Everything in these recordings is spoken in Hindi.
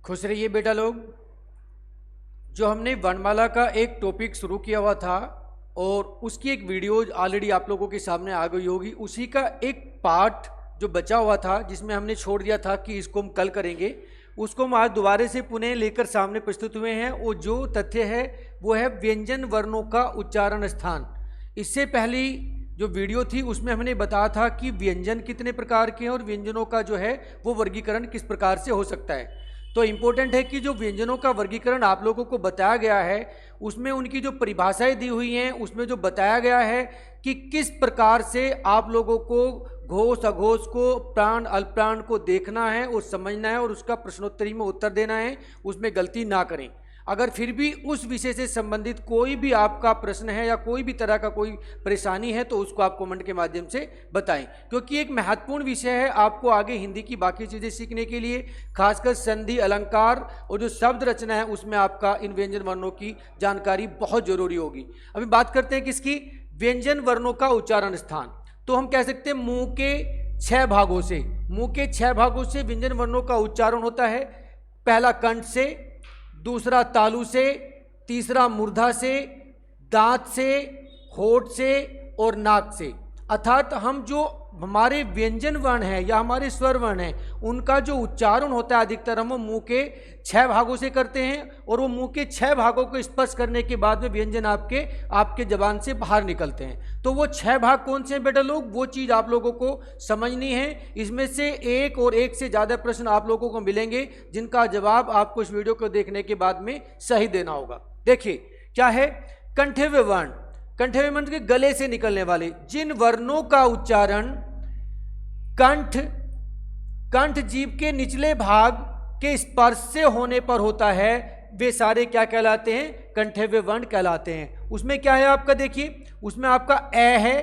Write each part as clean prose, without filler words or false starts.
खुश रहिए बेटा लोग। जो हमने वर्णमाला का एक टॉपिक शुरू किया हुआ था और उसकी एक वीडियो ऑलरेडी आप लोगों के सामने आ गई होगी, उसी का एक पार्ट जो बचा हुआ था जिसमें हमने छोड़ दिया था कि इसको हम कल करेंगे, उसको हम आज दोबारा से पुनः लेकर सामने प्रस्तुत हुए हैं। वो जो तथ्य है वो है व्यंजन वर्णों का उच्चारण स्थान। इससे पहली जो वीडियो थी उसमें हमने बताया था कि व्यंजन कितने प्रकार के हैं और व्यंजनों का जो है वो वर्गीकरण किस प्रकार से हो सकता है। तो इम्पोर्टेंट है कि जो व्यंजनों का वर्गीकरण आप लोगों को बताया गया है उसमें उनकी जो परिभाषाएं दी हुई हैं, उसमें जो बताया गया है कि किस प्रकार से आप लोगों को घोष अघोष को, प्राण अल्पप्राण को देखना है और समझना है और उसका प्रश्नोत्तरी में उत्तर देना है, उसमें गलती ना करें। अगर फिर भी उस विषय से संबंधित कोई भी आपका प्रश्न है या कोई भी तरह का कोई परेशानी है तो उसको आप कमेंट के माध्यम से बताएं, क्योंकि एक महत्वपूर्ण विषय है आपको आगे हिंदी की बाकी चीज़ें सीखने के लिए, खासकर संधि अलंकार और जो शब्द रचना है उसमें आपका इन व्यंजन वर्णों की जानकारी बहुत जरूरी होगी। अभी बात करते हैं किसकी, व्यंजन वर्णों का उच्चारण स्थान। तो हम कह सकते हैं मुंह के 6 भागों से, मुंह के 6 भागों से व्यंजन वर्णों का उच्चारण होता है। पहला कंठ से, दूसरा तालु से, तीसरा मूर्धा से, दांत से, होठ से और नाक से। अर्थात हम जो हमारे व्यंजन वर्ण है या हमारे स्वर वर्ण है उनका जो उच्चारण होता है अधिकतर हम वो मुंह के 6 भागों से करते हैं और वो मुंह के 6 भागों को स्पर्श करने के बाद में व्यंजन आपके जबान से बाहर निकलते हैं। तो वो 6 भाग कौन से हैं बेटा लोग, वो चीज़ आप लोगों को समझनी है। इसमें से एक और एक से ज़्यादा प्रश्न आप लोगों को मिलेंगे जिनका जवाब आपको इस वीडियो को देखने के बाद में सही देना होगा। देखिए क्या है, कंठव्य वर्ण। कंठव्य वर्ण के गले से निकलने वाले जिन वर्णों का उच्चारण कंठ जीभ के निचले भाग के स्पर्श से होने पर होता है वे सारे क्या कहलाते हैं, कंठव्य वर्ण कहलाते हैं। उसमें क्या है आपका, देखिए उसमें आपका ए है,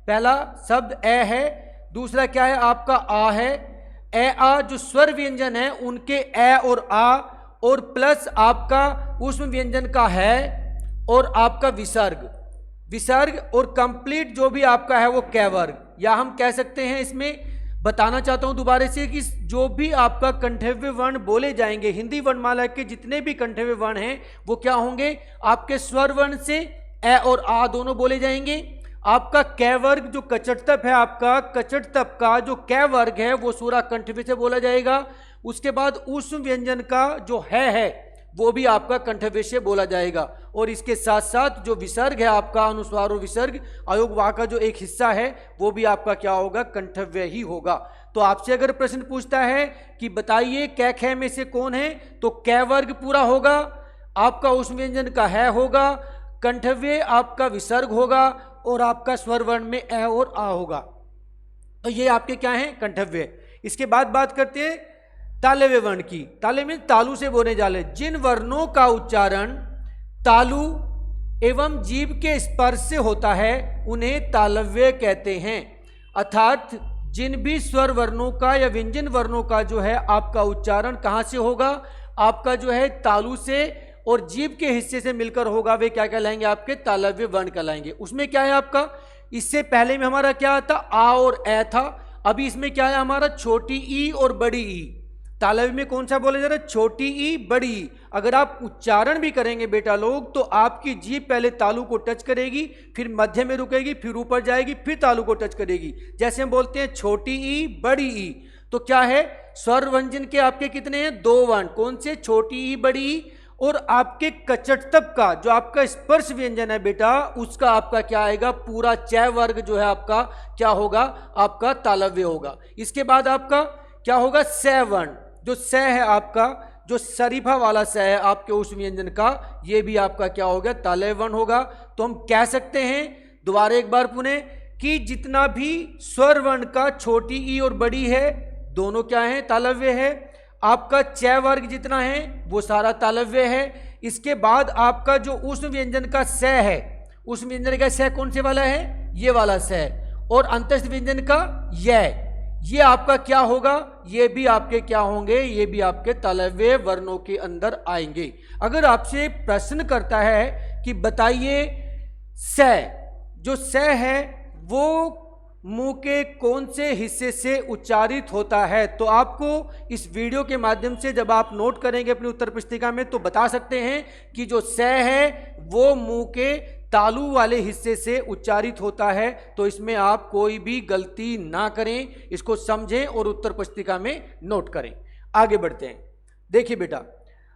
पहला शब्द ए है। दूसरा क्या है आपका आ है, ए आ जो स्वर व्यंजन है उनके ए और आ, और प्लस आपका ऊष्म व्यंजन का है और आपका विसर्ग और कंप्लीट जो भी आपका है वो कै वर्ग। या हम कह सकते हैं, इसमें बताना चाहता हूं दोबारा से कि जो भी आपका कंठव्य वर्ण बोले जाएंगे, हिंदी वर्णमाला के जितने भी कंठव्य वर्ण हैं वो क्या होंगे, आपके स्वर वर्ण से ए और आ दोनों बोले जाएंगे। आपका कै वर्ग जो कचटतप है, आपका कचटतप का जो कै वर्ग है वो सूरा कंठव्य से बोला जाएगा। उसके बाद ऊष्म व्यंजन का जो है वो भी आपका कंठव्य से बोला जाएगा। और इसके साथ साथ जो विसर्ग है आपका, अनुस्वार और विसर्ग आयोग वाह का जो एक हिस्सा है वो भी आपका क्या होगा, कंठव्य ही होगा। तो आपसे अगर प्रश्न पूछता है कि बताइए कै खे में से कौन है, तो कै वर्ग पूरा होगा, आपका ऊष्म व्यंजन का है होगा, कंठव्य आपका विसर्ग होगा और आपका स्वर वर्ण में ए और आ होगा। तो ये आपके क्या है, कंठव्य। इसके बाद बात करते हैं तालव्य वर्ण की। तालव्य में तालु से बोले जाले जिन वर्णों का उच्चारण तालु एवं जीभ के स्पर्श से होता है उन्हें तालव्य कहते हैं। अर्थात जिन भी स्वर वर्णों का या व्यंजन वर्णों का जो है आपका उच्चारण कहाँ से होगा, आपका जो है तालु से और जीभ के हिस्से से मिलकर होगा, वे क्या कहलाएंगे, आपके तालव्य वर्ण कहलाएंगे। उसमें क्या है आपका, इससे पहले में हमारा क्या था, आ और ए था। अभी इसमें क्या है हमारा, छोटी ई और बड़ी ई। तालव्य में कौन सा बोला जा रहा है, छोटी ई बड़ी ई। अगर आप उच्चारण भी करेंगे बेटा लोग तो आपकी जीभ पहले तालु को टच करेगी, फिर मध्य में रुकेगी, फिर ऊपर जाएगी, फिर तालु को टच करेगी। जैसे हम बोलते हैं छोटी ई बड़ी ई, तो क्या है, स्वर व्यंजन के आपके कितने हैं, 2 वर्ण। कौन से, छोटी ई बड़ी ई। और आपके कचटतप का जो आपका स्पर्श व्यंजन है बेटा, उसका आपका क्या आएगा, पूरा चै वर्ग जो है आपका क्या होगा, आपका तालव्य होगा। इसके बाद आपका क्या होगा, सै वर्ण। जो स है आपका, जो शरीफा वाला स है आपके उस व्यंजन का, ये भी आपका क्या होगा, तालव्य वर्ण होगा। तो हम कह सकते हैं दोबारा एक बार पुनः कि जितना भी स्वर वर्ण का छोटी ई और बड़ी है दोनों क्या है, तालव्य है। आपका चै वर्ग जितना है वो सारा तालव्य है। इसके बाद आपका जो उष्म व्यंजन का स है, उष्म व्यंजन का स कौन से वाला है, ये वाला स, और अंतस्थ व्यंजन का ये आपका क्या होगा, ये भी आपके क्या होंगे, ये भी आपके तालव्य वर्णों के अंदर आएंगे। अगर आपसे प्रश्न करता है कि बताइए स, जो स है वो मुंह के कौन से हिस्से से उच्चारित होता है? तो आपको इस वीडियो के माध्यम से जब आप नोट करेंगे अपनी उत्तर पुस्तिका में तो बता सकते हैं कि जो स है वो मुंह के तालू वाले हिस्से से उच्चारित होता है। तो इसमें आप कोई भी गलती ना करें, इसको समझें और उत्तर पुस्तिका में नोट करें। आगे बढ़ते हैं। देखिए बेटा,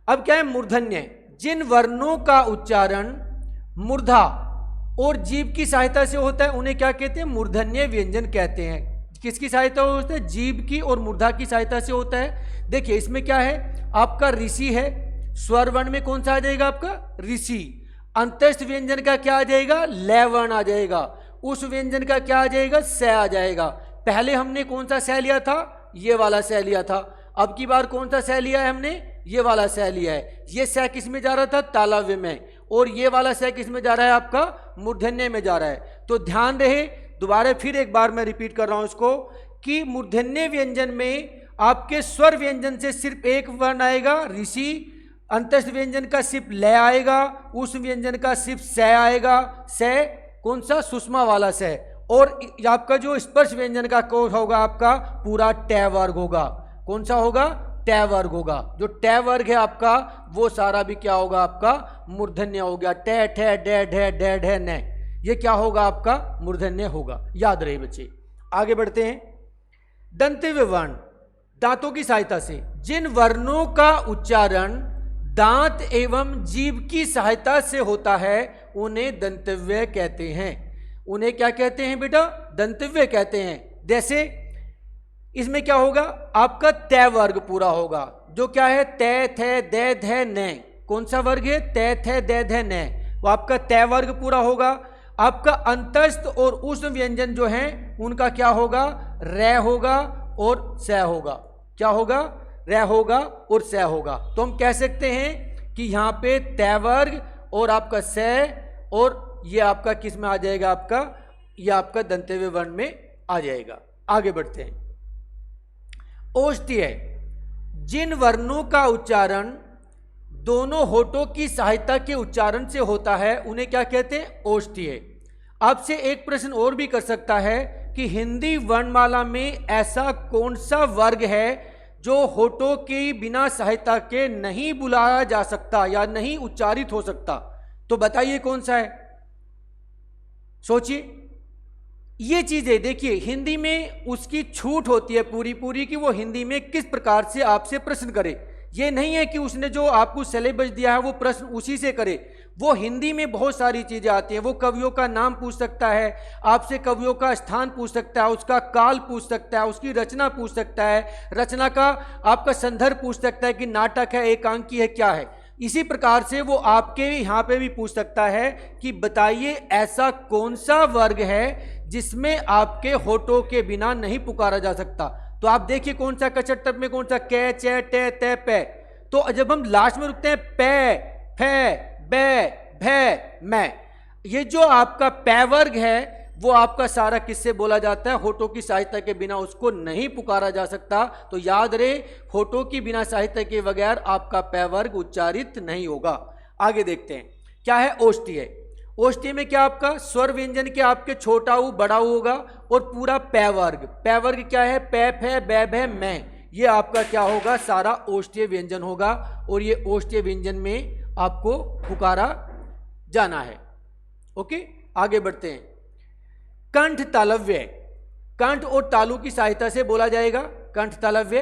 अब क्या है, मूर्धन्य। जिन वर्णों का उच्चारण मूर्धा और जीभ की सहायता से होता है उन्हें क्या कहते हैं? मूर्धन्य व्यंजन कहते हैं। किसकी सहायता होती है? जीभ की और मूर्धा की सहायता से होता है। देखिए इसमें क्या है, आपका ऋषि है, स्वर वर्ण में कौन सा आ जाएगा? आपका ऋषि। अंतस्थ व्यंजन का क्या आ जाएगा? लय वर्ण आ जाएगा। उस व्यंजन का क्या आ जाएगा? स आ जाएगा। पहले हमने कौन सा स लिया था? ये वाला स लिया था। अब की बार कौन सा स लिया है हमने? ये वाला स लिया है। ये स किस में जा रहा था? तालव्य में। और ये वाला स किस में जा रहा है? आपका मूर्धन्य में जा रहा है। तो ध्यान रहे, दोबारा फिर एक बार मैं रिपीट कर रहा हूं इसको, कि मूर्धन्य व्यंजन में आपके स्वर व्यंजन से सिर्फ एक वर्ण आएगा ऋषि, अंतस्थ व्यंजन का सिर्फ लय आएगा, उस व्यंजन का सिर्फ स आएगा। स कौन सा? सुषमा वाला स। और आपका जो स्पर्श व्यंजन का कोष होगा आपका पूरा ट वर्ग होगा। कौन सा होगा? ट वर्ग होगा। जो ट वर्ग है आपका वो सारा भी क्या होगा? आपका मूर्धन्य हो गया। ट ठ ड ढ ड ढ न, ये क्या होगा? आपका मूर्धन्य होगा। याद रहे बच्चे। आगे बढ़ते हैं। दंतव्य वर्ण, दांतों की सहायता से। जिन वर्णों का उच्चारण दांत एवं जीभ की सहायता से होता है उन्हें दंतव्य कहते हैं। उन्हें क्या कहते हैं बेटा? दंतव्य कहते हैं। जैसे इसमें क्या होगा? आपका त वर्ग पूरा होगा, जो क्या है? त थ द ध न। कौन सा वर्ग है? त थ द ध न। वो आपका त वर्ग पूरा होगा। आपका अंतस्थ और उष्ण व्यंजन जो हैं उनका क्या होगा? र होगा और स होगा। क्या होगा? र होगा और स होगा। तो हम कह सकते हैं कि यहाँ पे त वर्ग और आपका स, और ये आपका किस में आ जाएगा? आपका ये आपका दंतव्य वर्ण में आ जाएगा। आगे बढ़ते हैं। ओष्ठ्य, जिन वर्णों का उच्चारण दोनों होठों की सहायता के उच्चारण से होता है उन्हें क्या कहते हैं? ओष्ठ्य। आपसे एक प्रश्न और भी कर सकता है कि हिंदी वर्णमाला में ऐसा कौन सा वर्ग है जो होठों की बिना सहायता के नहीं बुलाया जा सकता या नहीं उच्चारित हो सकता? तो बताइए कौन सा है? सोचिए। ये चीजें देखिए, हिंदी में उसकी छूट होती है पूरी पूरी कि वो हिंदी में किस प्रकार से आपसे प्रश्न करे। ये नहीं है कि उसने जो आपको सिलेबस दिया है वो प्रश्न उसी से करे। वो हिंदी में बहुत सारी चीजें आती हैं। वो कवियों का नाम पूछ सकता है आपसे, कवियों का स्थान पूछ सकता है, उसका काल पूछ सकता है, उसकी रचना पूछ सकता है, रचना का आपका संदर्भ पूछ सकता है कि नाटक है, एकांकी है, क्या है। इसी प्रकार से वो आपके यहाँ पे भी पूछ सकता है कि बताइए ऐसा कौन सा वर्ग है जिसमें आपके होठों के बिना नहीं पुकारा जा सकता। तो आप देखिए कौन सा कचट्टप में कौन सा? कै च टे ते पे। तो जब हम लास्ट में रुकते हैं पे फे बे भे मैं, ये जो आपका पै वर्ग है वो आपका सारा किससे बोला जाता है? होठों की सहायता के बिना उसको नहीं पुकारा जा सकता। तो याद रहे, होठों की बिना सहायता के बगैर आपका पै वर्ग उच्चारित नहीं होगा। आगे देखते हैं क्या है? ओष्ठ्य। ओष्ठ्य में क्या आपका स्वर व्यंजन के आपके छोटा ऊ बड़ा ऊ होगा और पूरा पै वर्ग। पै वर्ग क्या है? पै फे बै भे मैं, ये आपका क्या होगा? सारा ओष्ठ्य व्यंजन होगा और ये ओष्ठ्य व्यंजन में आपको पुकारा जाना है। ओके, आगे बढ़ते हैं। कंठ तालव्य, कंठ और तालु की सहायता से बोला जाएगा। कंठ तालव्य,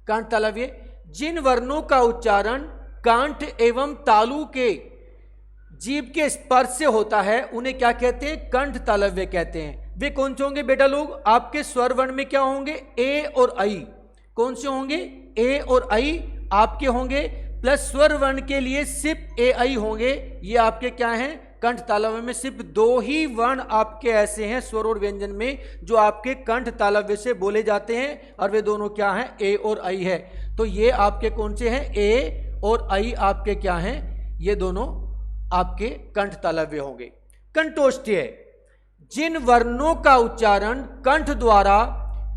कंठ तालव्य, जिन वर्णों का उच्चारण कंठ एवं तालु के जीभ के स्पर्श से होता है उन्हें क्या कहते हैं? कंठ तालव्य कहते हैं। वे कौन से होंगे बेटा लोग? आपके स्वर वर्ण में क्या होंगे? ए और आई। कौन से होंगे? ए और आई आपके होंगे, प्लस स्वर वर्ण के लिए सिर्फ ए आई होंगे। ये आपके क्या हैं? कंठ तालव्य में सिर्फ दो ही वर्ण आपके ऐसे हैं स्वर और व्यंजन में जो आपके कंठ तालव्य से बोले जाते हैं, और वे दोनों क्या हैं? ए और आई है। तो ये आपके कौन से हैं? ए और आई आपके क्या हैं? ये दोनों आपके कंठ तालव्य होंगे। कंठोष्ठ्य, जिन वर्णों का उच्चारण कंठ द्वारा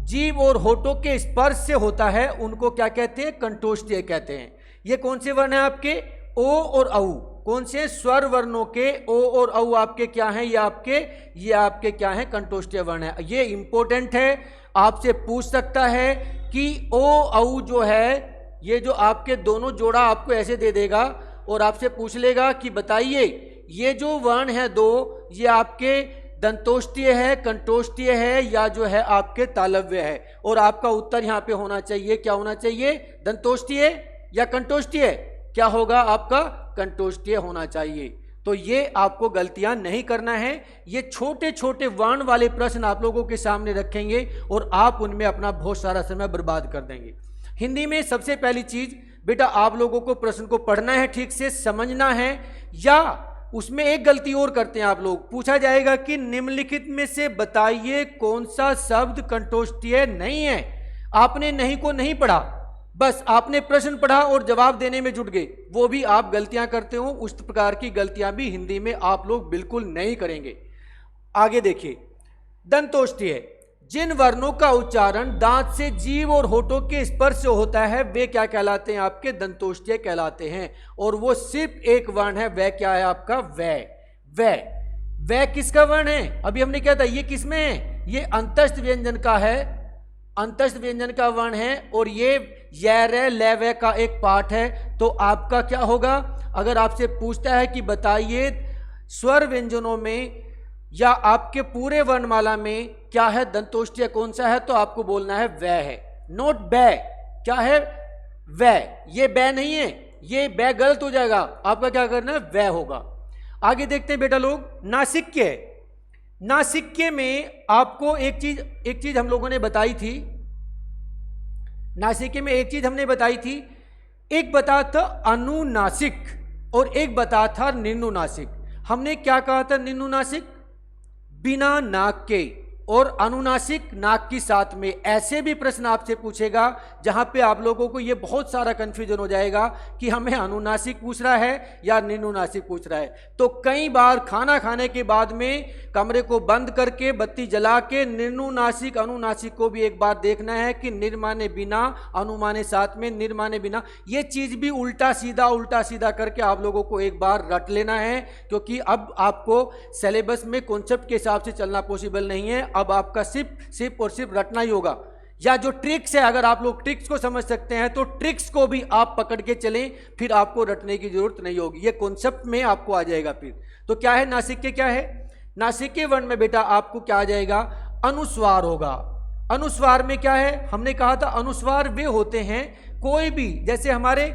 जीभ और होठों के स्पर्श से होता है उनको क्या कहते हैं? कंठोष्ठ्य कहते हैं। ये कौन से वर्ण है आपके? ओ और औ। कौन से स्वर वर्णों के ओ और औ आपके क्या हैं, ये आपके क्या हैं, कंठोष्ठीय वर्ण है। ये इंपॉर्टेंट है, आपसे पूछ सकता है कि ओ औ जो है, ये जो आपके दोनों जोड़ा आपको ऐसे दे देगा और आपसे पूछ लेगा कि बताइए ये जो वर्ण है दो, ये आपके दंतोष्ठीय है, कंठोष्ठीय है, या जो है आपके तालव्य है। और आपका उत्तर यहाँ पे होना चाहिए, क्या होना चाहिए, दंतोष्ठीय या कंठोष्ठीय, क्या होगा आपका, कंठोष्ठीय होना चाहिए। तो ये आपको गलतियां नहीं करना है। ये छोटे छोटे वर्ण वाले प्रश्न आप लोगों के सामने रखेंगे और आप उनमें अपना बहुत सारा समय बर्बाद कर देंगे। हिंदी में सबसे पहली चीज बेटा, आप लोगों को प्रश्न को पढ़ना है, ठीक से समझना है, या उसमें एक गलती और करते हैं आप लोग। पूछा जाएगा कि निम्नलिखित में से बताइए कौन सा शब्द कंठोष्ठीय नहीं है। आपने नहीं को नहीं पढ़ा, बस आपने प्रश्न पढ़ा और जवाब देने में जुट गए, वो भी आप गलतियां करते हो। उस प्रकार की गलतियां भी हिंदी में आप लोग बिल्कुल नहीं करेंगे। आगे देखिए, दंतोष्ठीय, जिन वर्णों का उच्चारण दांत से जीभ और होठों के स्पर्श से होता है वे क्या कहलाते हैं, आपके दंतोष्ठीय कहलाते हैं। और वो सिर्फ एक वर्ण है, वह क्या है आपका, वह किसका वर्ण है, अभी हमने क्या था, ये किसमें है, ये अंतस्थ व्यंजन का है, अंतस्थ व्यंजन का वर्ण है। और ये य लय का एक पार्ट है। तो आपका क्या होगा, अगर आपसे पूछता है कि बताइए स्वर व्यंजनों में या आपके पूरे वर्णमाला में क्या है, दंतोष्ठीय कौन सा है, तो आपको बोलना है वह है, नोट बै, क्या है, वह। ये बै नहीं है, ये बै गलत हो जाएगा, आपका क्या करना है, वह होगा। आगे देखते हैं बेटा लोग, नासिक्य। नासिक्य में आपको एक चीज हम लोगों ने बताई थी, नासिक्य में एक चीज हमने बताई थी, एक बता था अनुनासिक और एक बता था निन्नुनासिक। हमने क्या कहा था, निन्नुनासिक बिना नाक के, और अनुनासिक नाक की साथ में। ऐसे भी प्रश्न आपसे पूछेगा जहां पे आप लोगों को ये बहुत सारा कंफ्यूजन हो जाएगा कि हमें अनुनासिक पूछ रहा है या निन्नुनासिक पूछ रहा है। तो कई बार खाना खाने के बाद में कमरे को बंद करके बत्ती जला के निन्नुनासिक अनुनासिक को भी एक बार देखना है कि निर्माने बिना, अनुमाने साथ में, निर्माने बिना। ये चीज भी उल्टा सीधा करके आप लोगों को एक बार रट लेना है, क्योंकि अब आपको सिलेबस में कॉन्सेप्ट के हिसाब से चलना पॉसिबल नहीं है। अब आपका सिर्फ और सिर्फ रटना ही होगा, या जो ट्रिक्स है, अगर आप लोग ट्रिक्स को समझ सकते हैं तो ट्रिक्स को भी आप पकड़ के चलें, फिर आपको रटने की जरूरत नहीं होगी, ये कॉन्सेप्ट में आपको आ जाएगा फिर। तो क्या है नासिक्य, क्या है नासिक्य वर्ण में बेटा आपको क्या आ जाएगा, अनुस्वार होगा। अनुस्वार में क्या है, हमने कहा था अनुस्वार वे होते हैं कोई भी, जैसे हमारे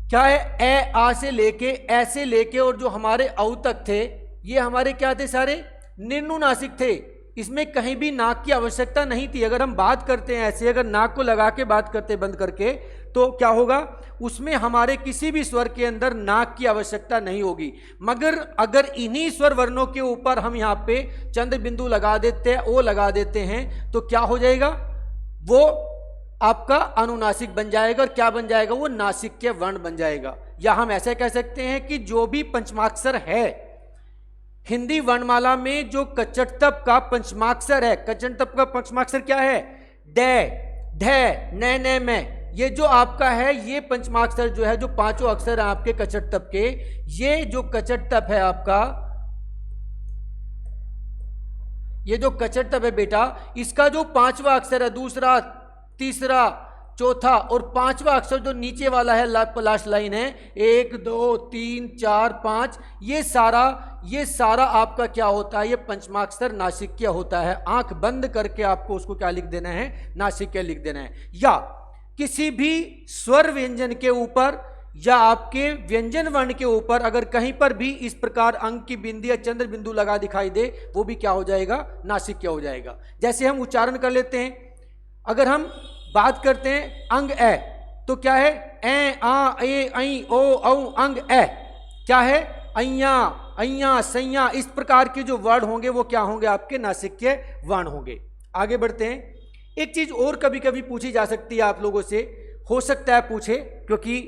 क्या है, ए आ से लेके, ऐसे लेके और जो हमारे औ तक थे, ये हमारे क्या थे, सारे निन्नुनासिक थे। इसमें कहीं भी नाक की आवश्यकता नहीं थी। अगर हम बात करते हैं ऐसे, अगर नाक को लगा के बात करते बंद करके, तो क्या होगा, उसमें हमारे किसी भी स्वर के अंदर नाक की आवश्यकता नहीं होगी। मगर अगर इन्हीं स्वर वर्णों के ऊपर हम यहाँ पे चंद्र बिंदु लगा देते हैं, ओ लगा देते हैं, तो क्या हो जाएगा, वो आपका अनुनासिक बन जाएगा। और क्या बन जाएगा, वो नासिक्य वर्ण बन जाएगा। या हम ऐसे कह सकते हैं कि जो भी पंचमाक्षर है हिंदी वर्णमाला में, जो कचटतप का पंचमाक्षर है, कचटतप का पंचमाक्षर क्या है, डे, ढे, नै, मैं, ये जो आपका है, ये पंचमाक्षर जो है, जो पांचों अक्षर हैं आपके कचटतप के, ये जो कचटतप है आपका, ये जो कचटतप है बेटा, इसका जो पांचवा अक्षर है, दूसरा, तीसरा, चौथा और पांचवा अक्षर जो नीचे वाला है, लास्ट लाइन है, 1 2 3 4 5, ये सारा आपका क्या होता है, ये पंचमाक्षर नासिक्य होता है। आंख बंद करके आपको उसको क्या लिख देना है, नासिक्य लिख देना है। या किसी भी स्वर व्यंजन के ऊपर या आपके व्यंजन वर्ण के ऊपर अगर कहीं पर भी इस प्रकार अंक की बिंदी या चंद्र बिंदु लगा दिखाई दे, वो भी क्या हो जाएगा, नासिक्य हो जाएगा। जैसे हम उच्चारण कर लेते हैं, अगर हम बात करते हैं अंग ए, तो क्या है, ए आ ए ऐ ओ औ अंग ए, क्या है, अय्या अय्या सैया, इस प्रकार के जो वर्ड होंगे वो क्या होंगे, आपके नासिक्य वर्ण होंगे। आगे बढ़ते हैं। एक चीज और कभी कभी पूछी जा सकती है आप लोगों से, हो सकता है पूछे, क्योंकि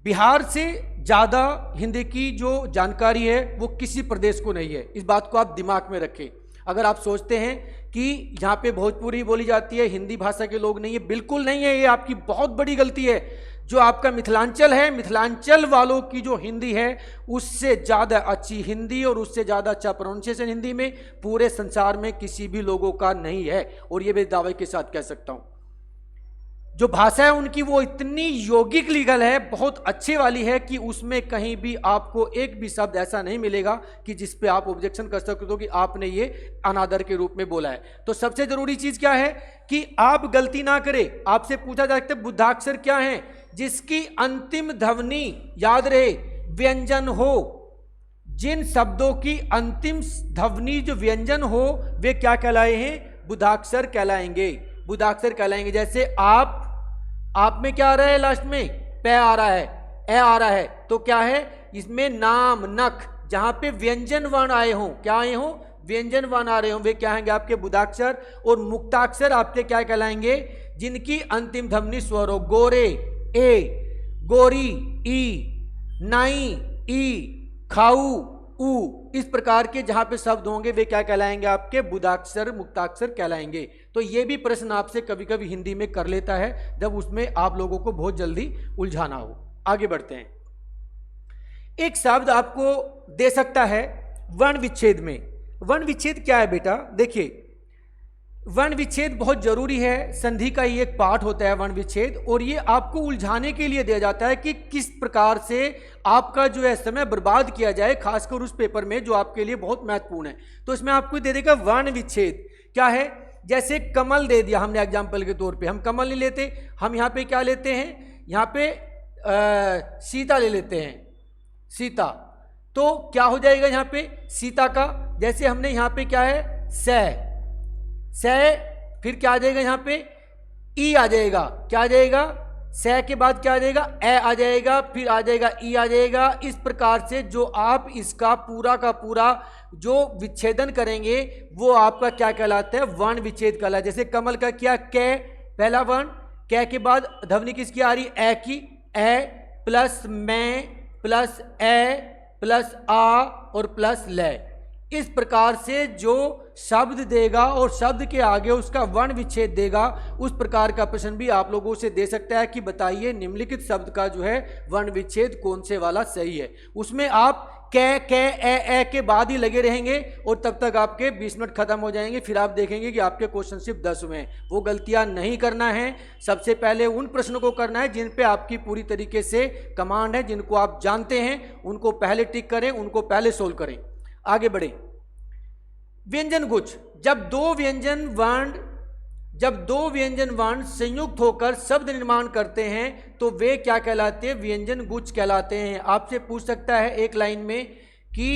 बिहार से ज्यादा हिंदी की जो जानकारी है वो किसी प्रदेश को नहीं है। इस बात को आप दिमाग में रखें। अगर आप सोचते हैं कि यहाँ पे भोजपुरी बोली जाती है, हिंदी भाषा के लोग नहीं है, बिल्कुल नहीं है, ये आपकी बहुत बड़ी गलती है। जो आपका मिथिलांचल है, मिथिलांचल वालों की जो हिंदी है उससे ज़्यादा अच्छी हिंदी और उससे ज़्यादा अच्छा प्रोनाउंसिएशन हिंदी में पूरे संसार में किसी भी लोगों का नहीं है। और ये मैं दावे के साथ कह सकता हूँ। जो भाषा है उनकी वो इतनी यौगिक लीगल है, बहुत अच्छी वाली है कि उसमें कहीं भी आपको एक भी शब्द ऐसा नहीं मिलेगा कि जिस पे आप ऑब्जेक्शन कर सकते हो कि आपने ये अनादर के रूप में बोला है। तो सबसे जरूरी चीज क्या है कि आप गलती ना करें। आपसे पूछा जा सकता है बुद्धाक्षर क्या है? जिसकी अंतिम ध्वनि याद रहे व्यंजन हो। जिन शब्दों की अंतिम ध्वनि जो व्यंजन हो वे क्या कहलाए हैं? बुद्धाक्षर कहलाएंगे, बुद्धाक्षर कहलाएंगे। जैसे आप में क्या आ रहा है? लास्ट में पे आ रहा है, ए आ रहा है, तो क्या है इसमें? नाम, नख, जहां पे व्यंजन वर्ण आए हों, क्या आए हों? व्यंजन वर्ण आ रहे हों, वे क्या आएंगे? आपके बुद्धाक्षर। और मुक्ताक्षर आपके क्या कहलाएंगे? जिनकी अंतिम ध्वनि स्वर हो। गोरे ए, गोरी ई, नाई ई, खाऊ ऊ, इस प्रकार के जहां पे शब्द होंगे वे क्या कहलाएंगे? आपके बुद्धाक्षर, मुक्ताक्षर कहलाएंगे। तो ये भी प्रश्न आपसे कभी कभी हिंदी में कर लेता है, जब उसमें आप लोगों को बहुत जल्दी उलझाना हो। आगे बढ़ते हैं। एक शब्द आपको दे सकता है वर्ण विच्छेद में। वर्ण विच्छेद क्या है बेटा? देखिए, वर्ण विच्छेद बहुत जरूरी है, संधि का ही एक पार्ट होता है वर्ण विच्छेद। और ये आपको उलझाने के लिए दिया जाता है कि किस प्रकार से आपका जो है समय बर्बाद किया जाए, खासकर उस पेपर में जो आपके लिए बहुत महत्वपूर्ण है। तो इसमें आपको दे देगा वर्ण विच्छेद क्या है। जैसे कमल दे दिया हमने एग्जाम्पल के तौर पे, हम कमल नहीं लेते, हम यहाँ पे क्या लेते हैं? यहाँ पे सीता ले लेते हैं, सीता। तो क्या हो जाएगा यहाँ पे? सीता का। जैसे हमने यहाँ पे क्या है? से, फिर क्या आ जाएगा यहाँ पे? ई आ जाएगा। क्या आ जाएगा? से के बाद क्या आ जाएगा? ए आ जाएगा, फिर आ जाएगा ई आ जाएगा। इस प्रकार से जो आप इसका पूरा का पूरा जो विच्छेदन करेंगे वो आपका क्या कहलाता है? वर्ण विच्छेद कहलाता है। जैसे कमल का क्या? कै, पहला वर्ण, कै के बाद ध्वनि किसकी आ रही? ए की। ए प्लस मैं प्लस ए प्लस आ और प्लस ले। इस प्रकार से जो शब्द देगा और शब्द के आगे उसका वर्ण विच्छेद देगा, उस प्रकार का प्रश्न भी आप लोगों से दे सकता है कि बताइए निम्नलिखित शब्द का जो है वर्ण विच्छेद कौन से वाला सही है। उसमें आप कै ए के बाद ही लगे रहेंगे और तब तक आपके 20 मिनट खत्म हो जाएंगे। फिर आप देखेंगे कि आपके क्वेश्चन सिर्फ 10 हुए हैं। वो गलतियां नहीं करना है। सबसे पहले उन प्रश्नों को करना है जिन पे आपकी पूरी तरीके से कमांड है, जिनको आप जानते हैं, उनको पहले टिक करें, उनको पहले सोल्व करें। आगे बढ़े। व्यंजन गुच्छ, जब दो व्यंजन वर्ण संयुक्त होकर शब्द निर्माण करते हैं तो वे क्या कहलाते हैं? व्यंजन गुच्छ कहलाते हैं। आपसे पूछ सकता है एक लाइन में कि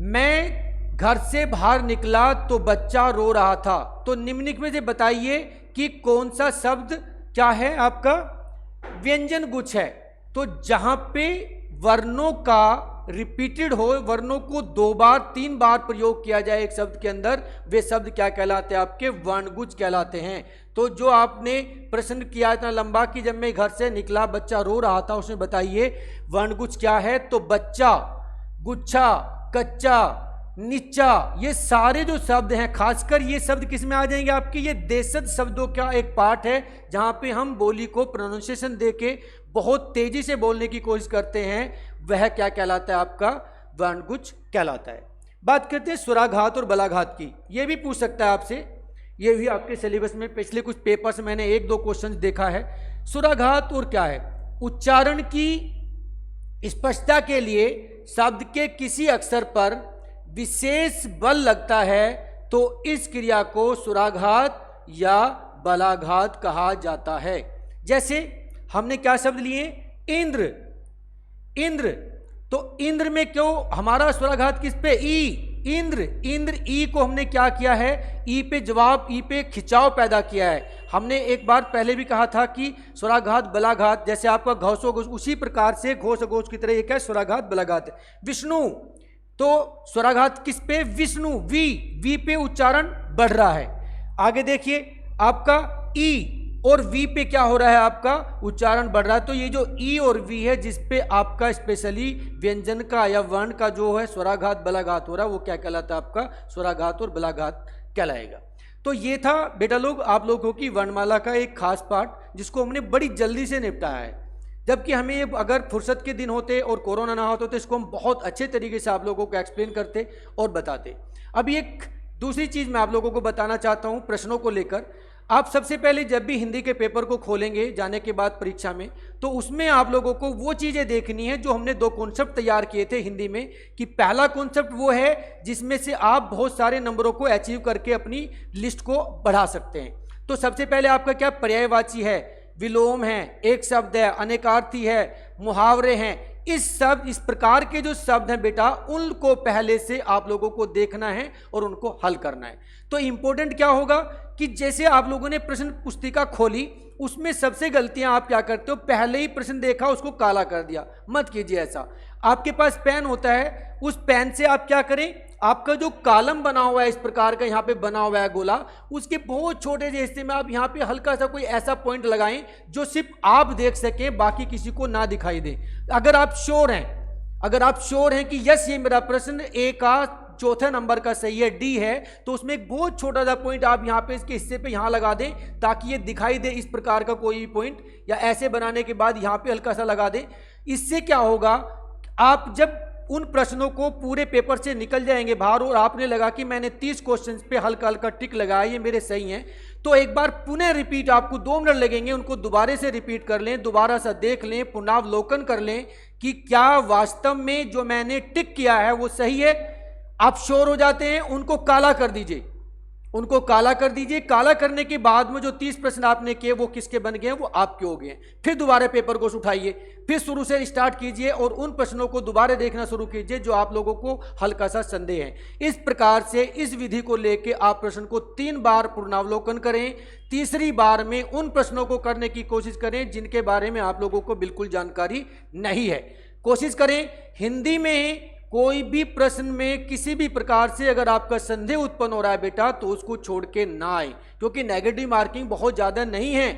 मैं घर से बाहर निकला तो बच्चा रो रहा था, तो निम्नलिखित में से बताइए कि कौन सा शब्द क्या है? आपका व्यंजन गुच्छ है। तो जहां पे वर्णों का रिपीटेड हो, वर्णों को 2 बार 3 बार प्रयोग किया जाए एक शब्द के अंदर, वे शब्द क्या कहलाते हैं? आपके वर्णगुच्छ कहलाते हैं। तो जो आपने प्रश्न किया इतना लंबा कि जब मैं घर से निकला बच्चा रो रहा था, उसमें बताइए वर्णगुच्छ क्या है? तो बच्चा, गुच्छा, कच्चा, नीचा, ये सारे जो शब्द हैं, खासकर ये शब्द किस में आ जाएंगे? आपके ये देशज शब्दों का एक पार्ट है, जहां पे हम बोली को प्रोनाउंसिएशन देके बहुत तेजी से बोलने की कोशिश करते हैं। वह क्या कहलाता है? आपका वर्णगुच्छ कहलाता है। बात करते हैं स्वराघात और बलाघात की। ये भी पूछ सकता है आपसे, ये भी आपके सिलेबस में पिछले कुछ पेपर्स में मैंने 1-2 क्वेश्चन देखा है। स्वराघात और क्या है? उच्चारण की स्पष्टता के लिए शब्द के किसी अक्षर पर विशेष बल लगता है तो इस क्रिया को स्वराघात या बलाघात कहा जाता है। जैसे हमने क्या शब्द लिए? इंद्र, इंद्र। तो इंद्र में क्यों हमारा स्वराघात किस पे? ई, इंद्र। इंद्र ई को हमने क्या किया है? ई पे जवाब, ई पे खिंचाव पैदा किया है। हमने एक बार पहले भी कहा था कि स्वराघात बलाघात, जैसे आपका घोषोघोष, उसी प्रकार से घोषोघोष की तरह एक है स्वराघात बलाघात। विष्णु, तो स्वराघात किस पे? विष्णु, वी पे उच्चारण बढ़ रहा है। आगे देखिए आपका ई और वी पे क्या हो रहा है? आपका उच्चारण बढ़ रहा है। तो ये जो ई और वी है जिस पे आपका स्पेशली व्यंजन का या वर्ण का जो है स्वराघात बलाघात हो रहा है, वो क्या कहलाता है? आपका स्वराघात और बलाघात कहलाएगा। तो ये था बेटा लोग आप लोगों की वर्णमाला का एक खास पार्ट जिसको हमने बड़ी जल्दी से निपटाया है। जबकि हमें अगर फुर्सत के दिन होते और कोरोना ना होता तो इसको हम बहुत अच्छे तरीके से आप लोगों को एक्सप्लेन करते और बताते। अभी एक दूसरी चीज़ मैं आप लोगों को बताना चाहता हूँ प्रश्नों को लेकर। आप सबसे पहले जब भी हिंदी के पेपर को खोलेंगे जाने के बाद परीक्षा में, तो उसमें आप लोगों को वो चीज़ें देखनी है जो हमने 2 कॉन्सेप्ट तैयार किए थे हिंदी में। कि पहला कॉन्सेप्ट वो है जिसमें से आप बहुत सारे नंबरों को अचीव करके अपनी लिस्ट को बढ़ा सकते हैं। तो सबसे पहले आपका क्या पर्यायवाची है, विलोम है, एक शब्द है, अनेकार्थी है, मुहावरे हैं। इस प्रकार के जो शब्द हैं बेटा उनको पहले से आप लोगों को देखना है और उनको हल करना है। तो इंपॉर्टेंट क्या होगा कि जैसे आप लोगों ने प्रश्न पुस्तिका खोली उसमें सबसे गलतियां आप क्या करते हो, पहले ही प्रश्न देखा उसको काला कर दिया। मत कीजिए ऐसा। आपके पास पेन होता है, उस पेन से आप क्या करें, आपका जो कॉलम बना हुआ है इस प्रकार का यहाँ पे बना हुआ है गोला, उसके बहुत छोटे से हिस्से में आप यहाँ पे हल्का सा कोई ऐसा पॉइंट लगाएं जो सिर्फ आप देख सकें, बाकी किसी को ना दिखाई दे। अगर आप श्योर हैं कि यस ये मेरा प्रश्न ए का चौथे नंबर का सही है, डी है, तो उसमें एक बहुत छोटा सा पॉइंट आप यहाँ पे इसके हिस्से पे यहाँ लगा दें ताकि ये दिखाई दे। इस प्रकार का कोई भी पॉइंट या ऐसे बनाने के बाद यहाँ पे हल्का सा लगा दें। इससे क्या होगा, आप जब उन प्रश्नों को पूरे पेपर से निकल जाएंगे बाहर और आपने लगा कि मैंने 30 क्वेश्चंस पे हल्का हल्का टिक लगाया, ये मेरे सही हैं, तो एक बार पुनः रिपीट, आपको 2 मिनट लगेंगे, उनको दोबारा से रिपीट कर लें, दोबारा सा देख लें, पुनरावलोकन कर लें कि क्या वास्तव में जो मैंने टिक किया है वो सही है। आप श्योर हो जाते हैं, उनको काला कर दीजिए, उनको काला कर दीजिए। काला करने के बाद में जो 30 प्रश्न आपने किए वो किसके बन गए, वो आपके हो गए। फिर दोबारा पेपर को उठाइए, फिर शुरू से स्टार्ट कीजिए और उन प्रश्नों को दोबारा देखना शुरू कीजिए जो आप लोगों को हल्का सा संदेह है। इस प्रकार से इस विधि को लेके आप प्रश्न को 3 बार पुनरावलोकन करें। तीसरी बार में उन प्रश्नों को करने की कोशिश करें जिनके बारे में आप लोगों को बिल्कुल जानकारी नहीं है। कोशिश करें हिंदी में कोई भी प्रश्न में किसी भी प्रकार से अगर आपका संदेह उत्पन्न हो रहा है बेटा तो उसको छोड़ के ना आए, क्योंकि नेगेटिव मार्किंग बहुत ज़्यादा नहीं है।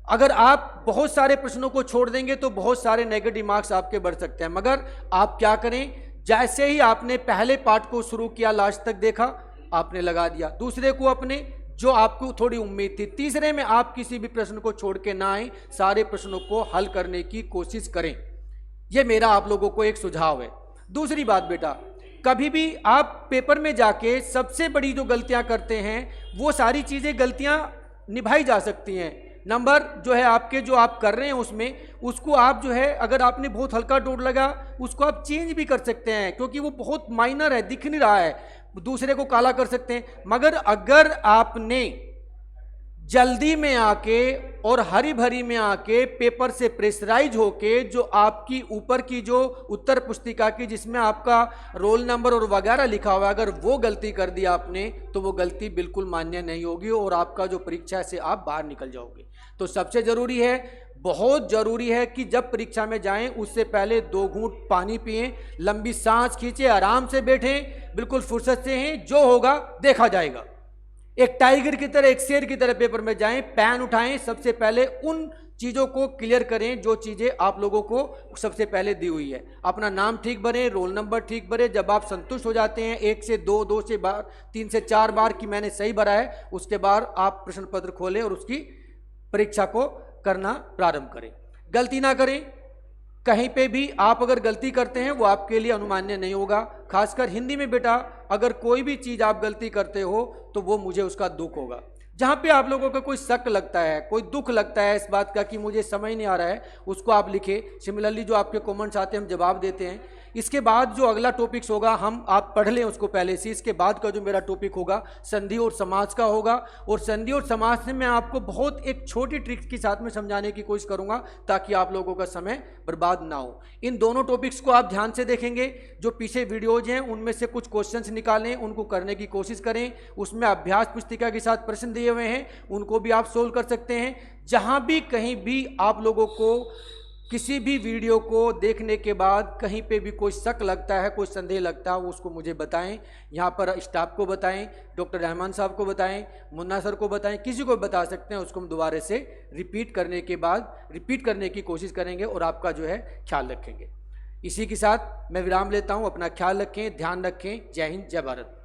अगर आप बहुत सारे प्रश्नों को छोड़ देंगे तो बहुत सारे नेगेटिव मार्क्स आपके बढ़ सकते हैं। मगर आप क्या करें, जैसे ही आपने पहले पार्ट को शुरू किया लास्ट तक देखा आपने लगा दिया, दूसरे को अपने जो आपको थोड़ी उम्मीद थी, तीसरे में आप किसी भी प्रश्न को छोड़ के ना आए, सारे प्रश्नों को हल करने की कोशिश करें। यह मेरा आप लोगों को एक सुझाव है। दूसरी बात बेटा, कभी भी आप पेपर में जाके सबसे बड़ी जो गलतियां करते हैं वो सारी चीज़ें गलतियां निभाई जा सकती हैं। नंबर जो है आपके जो आप कर रहे हैं उसमें उसको आप जो है अगर आपने बहुत हल्का डोट लगा उसको आप चेंज भी कर सकते हैं, क्योंकि वो बहुत माइनर है, दिख नहीं रहा है, दूसरे को काला कर सकते हैं। मगर अगर आपने जल्दी में आके और हरी भरी में आके पेपर से प्रेशराइज होके जो आपकी ऊपर की जो उत्तर पुस्तिका की जिसमें आपका रोल नंबर और वगैरह लिखा हुआ है, अगर वो गलती कर दी आपने तो वो गलती बिल्कुल मान्य नहीं होगी और आपका जो परीक्षा से आप बाहर निकल जाओगे। तो सबसे ज़रूरी है, बहुत ज़रूरी है कि जब परीक्षा में जाएं उससे पहले 2 घूंट पानी पिएं, लंबी सांस खींचें, आराम से बैठें, बिल्कुल फुर्सत से हैं, जो होगा देखा जाएगा। एक टाइगर की तरह, एक शेर की तरह पेपर में जाएं, पेन उठाएं, सबसे पहले उन चीज़ों को क्लियर करें जो चीज़ें आप लोगों को सबसे पहले दी हुई है। अपना नाम ठीक भरें, रोल नंबर ठीक भरें। जब आप संतुष्ट हो जाते हैं 1 से 2, 2 से 3 से 4 बार कि मैंने सही भरा है, उसके बाद आप प्रश्न पत्र खोलें और उसकी परीक्षा को करना प्रारंभ करें। गलती ना करें, कहीं पे भी आप अगर गलती करते हैं वो आपके लिए अनुमान्य नहीं होगा। खासकर हिंदी में बेटा अगर कोई भी चीज़ आप गलती करते हो तो वो मुझे उसका दुख होगा। जहाँ पे आप लोगों का कोई शक लगता है, कोई दुख लगता है इस बात का कि मुझे समझ नहीं आ रहा है, उसको आप लिखें। सिमिलरली जो आपके कमेंट्स आते हैं हम जवाब देते हैं। इसके बाद जो अगला टॉपिक्स होगा हम आप पढ़ लें उसको पहले से। इसके बाद का जो मेरा टॉपिक होगा संधि और समास का होगा, और संधि और समास में मैं आपको बहुत एक छोटी ट्रिक्स के साथ में समझाने की कोशिश करूंगा ताकि आप लोगों का समय बर्बाद ना हो। इन दोनों टॉपिक्स को आप ध्यान से देखेंगे। जो पीछे वीडियोज हैं उनमें से कुछ क्वेश्चंस निकालें, उनको करने की कोशिश करें। उसमें अभ्यास पुस्तिका के साथ प्रश्न दिए हुए हैं, उनको भी आप सोल्व कर सकते हैं। जहां भी कहीं भी आप लोगों को किसी भी वीडियो को देखने के बाद कहीं पे भी कोई शक लगता है, कोई संदेह लगता है, उसको मुझे बताएं। यहाँ पर स्टाफ को बताएं, डॉक्टर रहमान साहब को बताएं, मुन्ना सर को बताएं, किसी को बता सकते हैं। उसको हम दोबारा से रिपीट करने की कोशिश करेंगे और आपका जो है ख्याल रखेंगे। इसी के साथ मैं विराम लेता हूँ। अपना ख्याल रखें, ध्यान रखें। जय हिंद, जय भारत।